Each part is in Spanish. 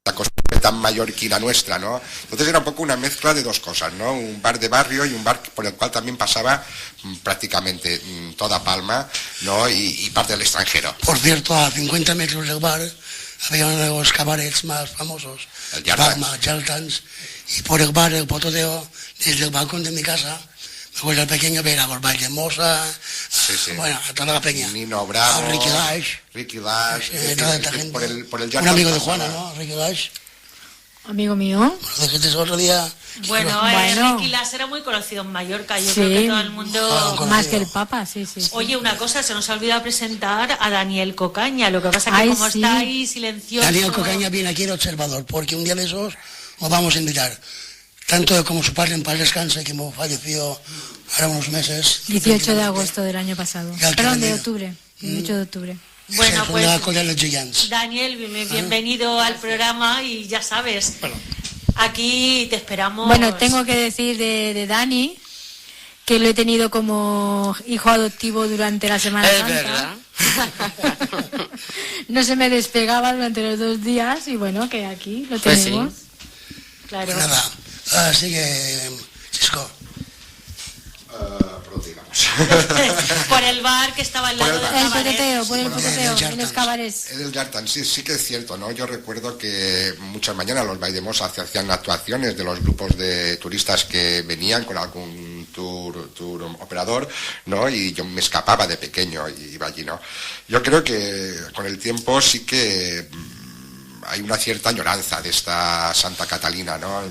la costumbre tan mallorquina nuestra, ¿no? Entonces era un poco una mezcla de dos cosas, ¿no? Un bar de barrio y un bar por el cual también pasaba prácticamente toda Palma, ¿no? Y parte del extranjero. Por cierto, a 50 metros del bar había uno de los cabarets más famosos, el Palma, Jaltans, y por el bar, el pototeo, desde el balcón de mi casa, me acuerdo el pequeño ver a Gorbal de Mosa, bueno, a toda la peña. Nino Bravo, Ricky Lash, toda esta gente. Por el un amigo de Juana, ¿no? Ricky Lash. Amigo mío. Lo dijiste el otro día. Bueno, Ricky Lash era muy conocido en Mallorca. Yo creo que todo el mundo... más que el Papa, sí. Oye, una cosa, se nos ha olvidado presentar a Daniel Cocaña. Lo que pasa es que como está ahí silencioso... Daniel Cocaña viene aquí el observador, porque un día de esos os vamos a invitar. Tanto como su padre en paz descanse, que hemos fallecido ahora unos meses. 18 de agosto del año pasado. Perdón, de octubre. 18 de octubre. Bueno, pues Daniel, bienvenido al programa y ya sabes, aquí te esperamos. Bueno, tengo que decir de Dani que lo he tenido como hijo adoptivo durante la Semana Santa. ¿Verdad? No se me despegaba durante los 2 días y bueno, que aquí lo tenemos. Sí. Claro. Pues nada, sigue, Chisco. Por el bar que estaba al lado del cabaret. Por el pototeo, en los cabarets. El Yartan, sí que es cierto, ¿no? Yo recuerdo que muchas mañanas los Valldemosa hacían actuaciones de los grupos de turistas que venían con algún tour operador, ¿no? Y yo me escapaba de pequeño y iba allí, ¿no? Yo creo que con el tiempo sí que hay una cierta añoranza de esta Santa Catalina, ¿no?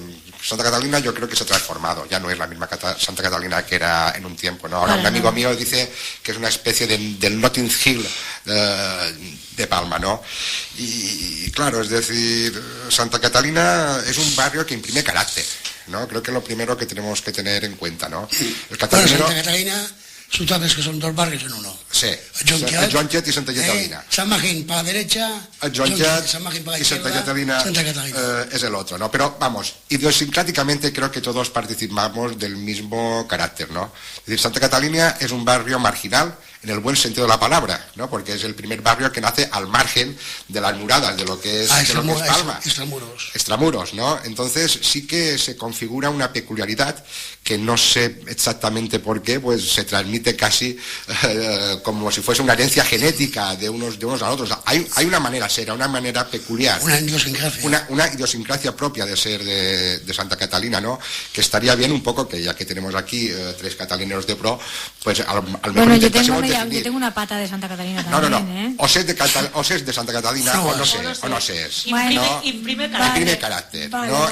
Santa Catalina yo creo que se ha transformado, ya no es la misma Santa Catalina que era en un tiempo, ¿no? Ahora un amigo mío dice que es una especie del Notting Hill de Palma, ¿no? Y claro, es decir, Santa Catalina es un barrio que imprime carácter, ¿no? Creo que es lo primero que tenemos que tener en cuenta, ¿no? El catalinero... Santa Catalina... Tú sabes que son 2 barrios en uno. Sí, el Jonquet y Santa Catalina. San Magín para la derecha, el Jonquet y Santa Catalina, es el otro, ¿no? Pero vamos, idiosincráticamente creo que todos participamos del mismo carácter, ¿no? Es decir, Santa Catalina es un barrio marginal en el buen sentido de la palabra, ¿no? Porque es el primer barrio que nace al margen de las muradas de lo que es, Palma. Extramuros, ¿no? Entonces sí que se configura una peculiaridad que no sé exactamente por qué, pues se transmite casi como si fuese una herencia genética de unos a otros. Hay una manera seria, una manera peculiar. Una idiosincrasia. Una idiosincrasia propia de ser de Santa Catalina, ¿no? Que estaría bien un poco que ya que tenemos aquí 3 catalineros de pro, pues al mejor bueno, yo tengo una pata de Santa Catalina también, No. O es de Santa Catalina o no sé. Imprime carácter, ¿no?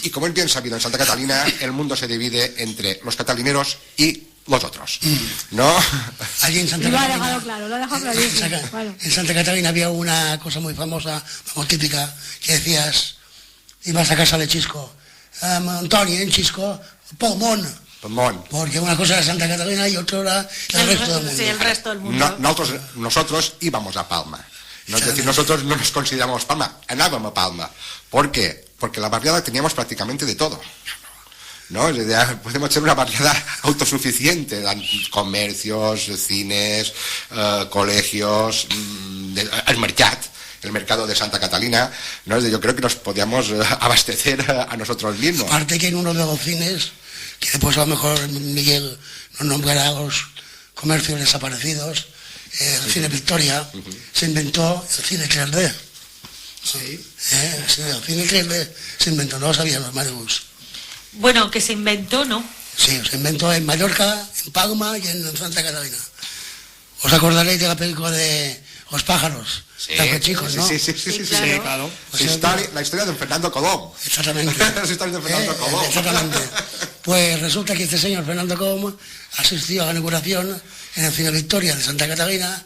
Y como es bien sabido, en Santa Catalina el mundo se divide entre los catalineros y los otros, ¿no? Allí en Santa Catalina, lo ha dejado clarísimo. En Santa Catalina había una cosa muy famosa, muy típica, que decías, ibas a casa de Chisco, Antoni, en Chisco, Pomón. Porque una cosa era Santa Catalina y otra era el resto del mundo. Sí, el resto del mundo. Nosotros íbamos a Palma. ¿No? Es decir, nosotros no nos consideramos Palma, andábamos a Palma. ¿Por qué? Porque la barriada teníamos prácticamente de todo, ¿no? Podemos ser una barriada autosuficiente, comercios, cines, colegios, el mercado de Santa Catalina, ¿no? Yo creo que nos podíamos abastecer a nosotros mismos. Aparte que en uno de los cines, que después a lo mejor Miguel nos nombrará los comercios desaparecidos, el cine Victoria, se inventó el cine 3D. Sí. El cine 3D se inventó, no lo sabían los Maribus. Bueno, que se inventó, ¿no? Sí, se inventó en Mallorca, en Palma y en Santa Catalina. ¿Os acordaréis de la película de Los pájaros? Sí, chicos, ¿no? Sí, claro. La historia de Fernando Colom. Exactamente. La historia de Fernando Colom. Exactamente. Pues resulta que este señor, Fernando Colom, asistió a la inauguración en el Cine Victoria de Santa Catalina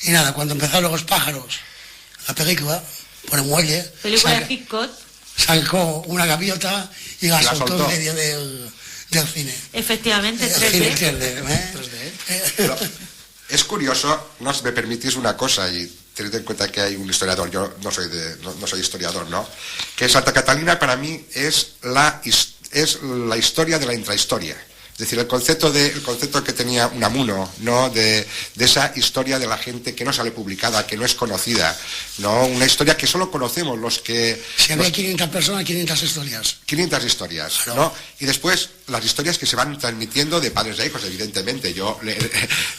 y nada, cuando empezaron Los pájaros, la película, por el muelle... Película de Hitchcock. Sacó una gaviota y la soltó en medio del cine. Efectivamente, 3D. Es curioso, no si me permitís una cosa, y teniendo en cuenta que hay un historiador, yo no soy historiador, ¿no? Que Santa Catalina para mí es la historia de la intrahistoria, Es decir, el concepto que tenía Unamuno, ¿no? De esa historia de la gente que no sale publicada, que no es conocida, ¿no? Una historia que solo conocemos los que... Si había 500 personas, 500 historias. 500 historias, ¿no? Y después las historias que se van transmitiendo de padres a hijos, evidentemente. Yo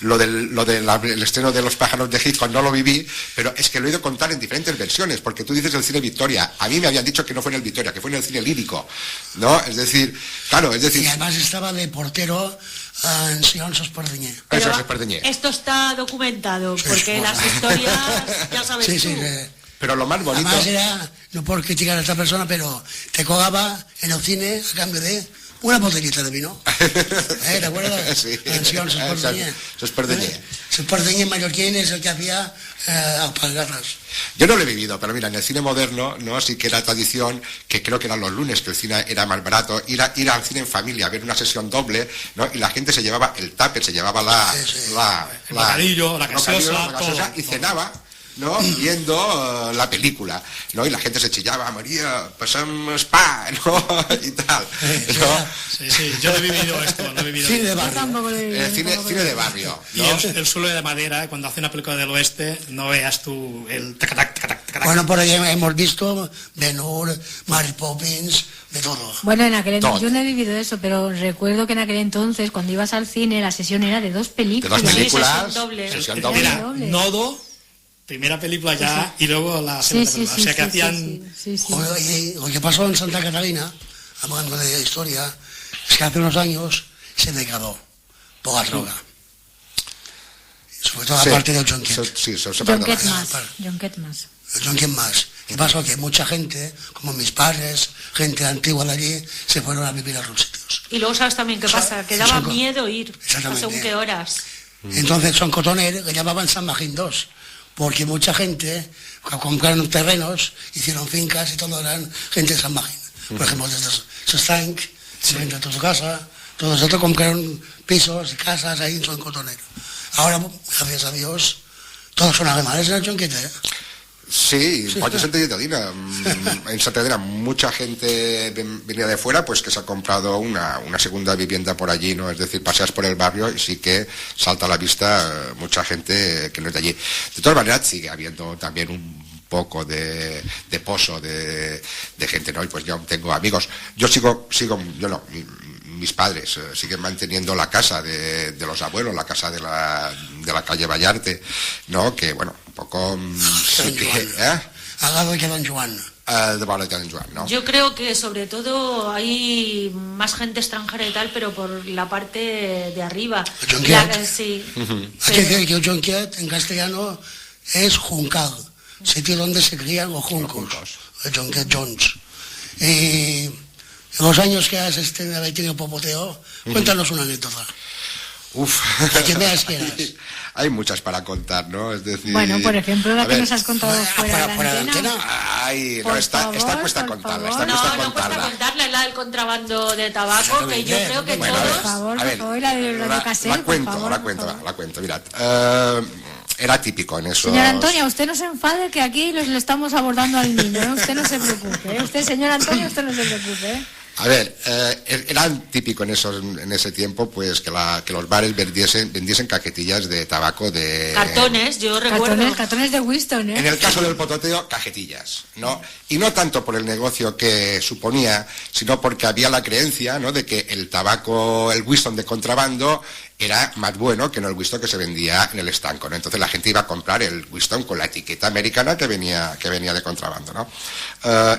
lo del estreno de Los pájaros de Hitchcock no lo viví, pero es que lo he oído contar en diferentes versiones, porque tú dices el cine Victoria. A mí me habían dicho que no fue en el Victoria, que fue en el cine lírico, ¿no? Es decir, claro, es decir... Y además estaba de portero en Sion Sospardiñé. Esto está documentado, porque las historias, ya sabes tú. Pero lo más bonito... Además era, no por criticar a esta persona, pero te cobraba en el cine a cambio de una botellita de vino. ¿Te acuerdas? Sí. En Sion Sospardiñé. Sospardiñé mallorquín es el que hacía alpargatas. Yo no lo he vivido, pero mira, en el cine moderno, ¿no? Sí que era tradición, que creo que eran los lunes, que el cine era más barato, ir al cine en familia, a ver una sesión doble, ¿no? Y la gente se llevaba el tupper, se llevaba el bocadillo, la gaseosa, y cenaba, ¿no? Viendo la película, ¿no? Y la gente se chillaba, María, pasamos pa, ¿no? Y tal, ¿no? Sí, yo no he vivido esto, Cine de barrio. Cine de barrio, ¿no? Y el suelo de madera, cuando hace una película del oeste, no veas tú el tacatac. Bueno, por ahí hemos visto Ben-Hur, Mary Poppins, de todo. Bueno, yo no he vivido eso, pero recuerdo que en aquel entonces, cuando ibas al cine, la sesión era de 2 películas. Sesión doble. Era Nodo, primera película ya, y luego la segunda película. O sea que hacían... Oye, lo que pasó en Santa Catalina, hablando de historia, es que hace unos años se degradó por la droga. Sobre todo la parte de John Ketmas. ¿Qué pasó? Que mucha gente, como mis padres, gente antigua de allí, se fueron a vivir a otros sitios. Y luego sabes también qué pasa, que daba miedo ir a según qué horas. Entonces son cotoneros, que llamaban San Magín 2, porque mucha gente, compraron terrenos, hicieron fincas y todo eran gente de San Magín. Por ejemplo, desde Sostank, frente a tu casa, todos otros compraron pisos y casas ahí en Cotonero. Ahora, gracias a Dios, todos son alemanes en el Chonquete, ¿eh? Sí, Santa Catalina. En Santa Catalina mucha gente venía de fuera, pues que se ha comprado una segunda vivienda por allí, ¿no? Es decir, paseas por el barrio y sí que salta a la vista mucha gente que no es de allí. De todas maneras, sigue habiendo también un poco de pozo de gente, ¿no? Y pues yo tengo amigos. Mis padres siguen manteniendo la casa de los abuelos, la casa de la calle Vallarte, ¿no? Que, bueno, un poco... Al lado de Don Juan. De Don Juan, ¿no? Yo creo que sobre todo hay más gente extranjera y tal, pero por la parte de arriba. Sí. Hay que decir que Jonquiat en castellano es juncal, sitio donde se crían los juncos. Jonquiat Jones. Y... en los años que has tenido popoteo, cuéntanos una anécdota. Que veas que eras. Hay muchas para contar, ¿no? Es decir... Bueno, por ejemplo, la que nos has contado fuera de la antena. Ay, no, esta cuesta contarla. No cuesta contarla, la del contrabando de tabaco, que yo creo que todos... Por favor, la de Radio Casel, la cuento, mirad. Era típico en eso. Señor Antonio, usted no se enfade, que aquí le estamos abordando al niño, ¿eh? Usted no se preocupe, Usted, señor Antonio, usted no se preocupe, A ver, era típico en ese tiempo, pues que los bares vendiesen cajetillas de tabaco de... Cartones, yo recuerdo. Cartones de Winston, En el caso del pototeo, cajetillas, ¿no? Y no tanto por el negocio que suponía, sino porque había la creencia, ¿no?, de que el tabaco, el Winston de contrabando, era más bueno que no el Winston que se vendía en el estanco, ¿no? Entonces la gente iba a comprar el Winston con la etiqueta americana que venía de contrabando, ¿no?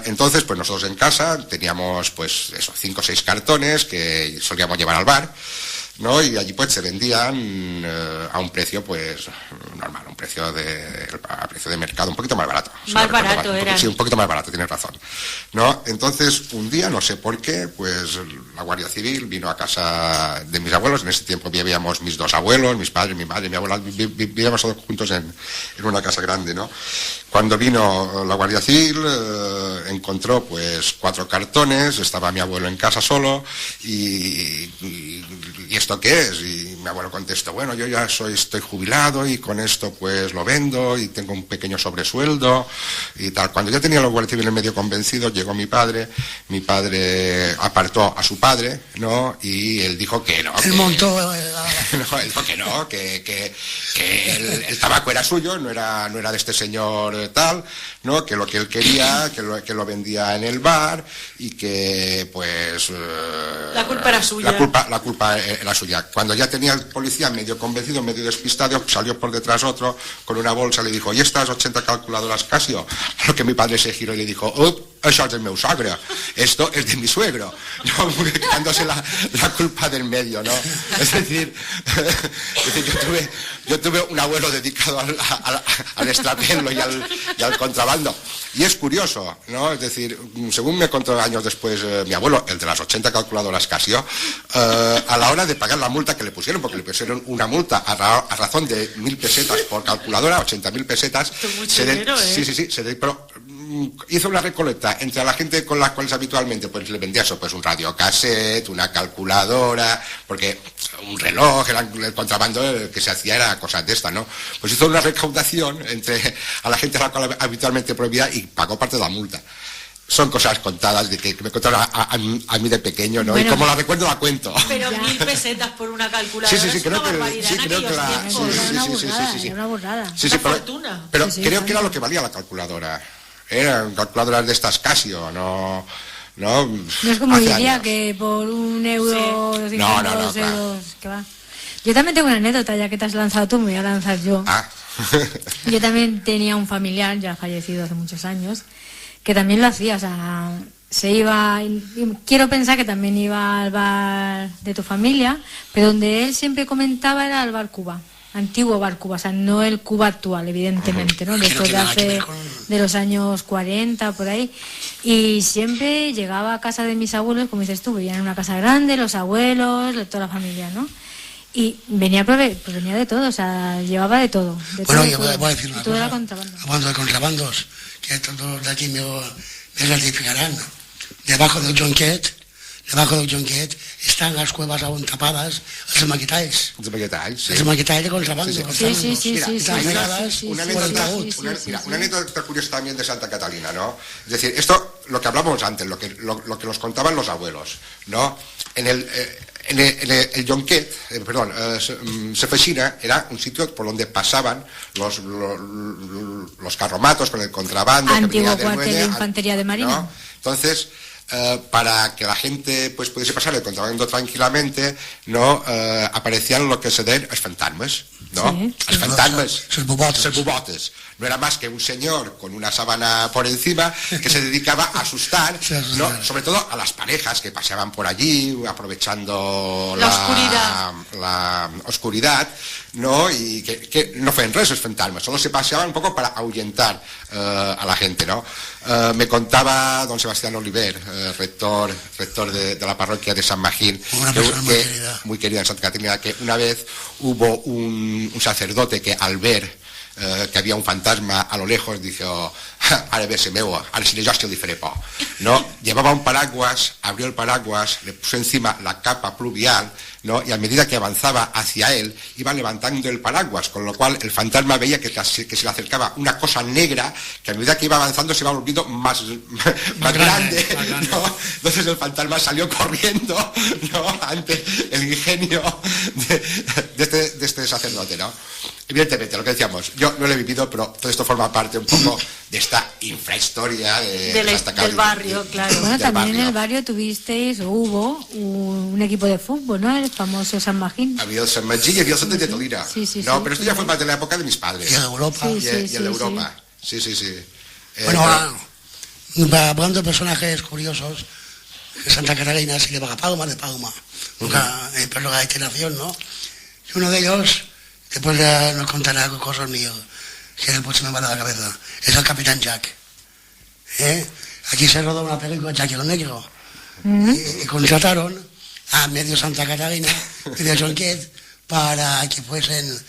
Entonces, pues nosotros en casa teníamos, pues, 5 o 6 cartones que solíamos llevar al bar, ¿no? Y allí pues se vendían a un precio pues normal, a precio de mercado, un poquito más barato. Más barato era. Sí, un poquito más barato, tienes razón, ¿no? Entonces un día, no sé por qué, pues la Guardia Civil vino a casa de mis abuelos. En ese tiempo vivíamos mis 2 abuelos, mis padres, mi madre, mi abuela, vivíamos todos juntos en una casa grande, ¿no? Cuando vino la Guardia Civil, encontró pues 4 cartones, estaba mi abuelo en casa solo, y ¿esto qué es? Y mi abuelo contestó, bueno, yo ya estoy jubilado y con esto pues lo vendo y tengo un pequeño sobresueldo y tal. Cuando ya tenía los guardias civiles medio convencidos, llegó mi padre apartó a su padre, ¿no? Y él dijo que no. Él montó... No, él dijo que no, que el tabaco era suyo, no era de este señor tal, ¿no? Que lo que él quería, que lo vendía en el bar y que, pues... la culpa era suya. La culpa era suya. Cuando ya tenía el policía medio convencido, medio despistado, salió por detrás otro con una bolsa, le dijo, ¿y estas 80 calculadoras Casio? A lo que mi padre se giró y le dijo, això és del meu sogre, esto es de mi suegro, ¿no? Quitándose la culpa del medio, ¿no? Es decir, yo tuve un abuelo dedicado al extraperlo y al contrabando. Y es curioso, ¿no? Es decir, según me contó años después mi abuelo, el de las 80 calculadoras Casio, a la hora de pagar la multa que le pusieron, porque le pusieron una multa a razón de 1.000 pesetas por calculadora, 80.000 pesetas, pero hizo una recolecta entre la gente con las cuales habitualmente pues le vendía eso, pues un radiocassette, una calculadora, porque un reloj, el contrabando que se hacía era cosas de esta, ¿no? Pues hizo una recaudación a la gente a la cual habitualmente prohibida y pagó parte de la multa. Son cosas contadas de que me contaron a mí de pequeño, ¿no? Bueno, y como la recuerdo la cuento. Pero 1.000 pesetas por una calculadora es una barbaridad en aquellos tiempos. Era una burrada. Una fortuna. Pero creo que era lo que valía la calculadora. Eran calculadoras de estas Casio, no es como diría que por €1, sí. 2 euros, que va. Yo también tengo una anécdota, ya que te has lanzado tú, me voy a lanzar yo. Yo también tenía un familiar, ya fallecido hace muchos años, que también lo hacía, o sea, se iba, y quiero pensar que también iba al bar de tu familia, pero donde él siempre comentaba era al bar Cuba. Antiguo bar Cuba, o sea, no el Cuba actual, evidentemente, ¿no? Después de los años 40, por ahí. Y siempre llegaba a casa de mis abuelos, como dices tú, vivían en una casa grande, los abuelos, toda la familia, ¿no? Y venía de todo, o sea, llevaba de todo. Bueno, yo voy a decir una cosa. Hablando de contrabandos, que todos de aquí me ratificarán. Debajo del Jonquet están las cuevas aún tapadas, els maquetalls. Els maquetalls de contrabando. Una anécdota curiosa también de Santa Catalina, ¿no? Es decir, esto, lo que hablábamos antes, lo que nos contaban los abuelos, ¿no? En el Jonquet, Sefesina era un sitio por donde pasaban los carromatos con el contrabando. Antiguo cuartel de infantería de marina. ¿No? Entonces, para que la gente pues pudiese pasar el contrabando tranquilamente, no aparecían lo que se den los fantasmas, ¿no? Sí, los fantasmas, los bubotes. No era más que un señor con una sábana por encima que se dedicaba a asustar, ¿no? Sobre todo a las parejas que paseaban por allí aprovechando la oscuridad, ¿no? Y que no fue en res los fantasmas, solo se paseaban un poco para ahuyentar a la gente, ¿no? Me contaba don Sebastián Oliver, rector de la parroquia de San Magín, muy querida en Santa Catarina, que una vez hubo un sacerdote que al ver que había un fantasma a lo lejos dijo, ara ve se meu, ara si jo li faré por, ¿no? Llevaba un paraguas, abrió el paraguas, le puso encima la capa pluvial, ¿no? Y a medida que avanzaba hacia él iba levantando el paraguas, con lo cual el fantasma veía que se le acercaba una cosa negra que a medida que iba avanzando se iba volviendo más grande, ¿no? Entonces el fantasma salió corriendo, ¿no? Ante el ingenio de este sacerdote, ¿no? Evidentemente, lo que decíamos, yo no lo he vivido, pero todo esto forma parte un poco de esta infrahistoria del barrio, claro. Bueno, también en el barrio hubo un equipo de fútbol, ¿no? El famoso San Magín. Había el San Magín y había el Santos de Tolira. No, pero esto ya fue más de la época de mis padres. Y en Europa. Y en Europa. Sí. Bueno, hablando de personajes curiosos, Santa Catalina se le va a Palma de Palma, pero la iteración, ¿no? Y uno de ellos, después nos contará cosas mías, que después se me va a la cabeza, es el Capitán Jack. Aquí se rodó una película, Jack el Negro, y contrataron a medio Santa Catalina y de Jonquet para que fuesen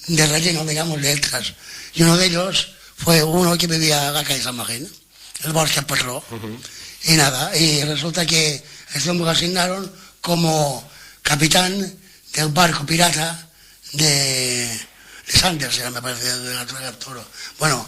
de relleno, digamos, de extras. Y uno de ellos fue uno que vivía a la calle San Magín, el Bosque Perró. Y nada, y resulta que este hombre lo asignaron como capitán del barco pirata de Sanders, me parece, de la Toro. Bueno,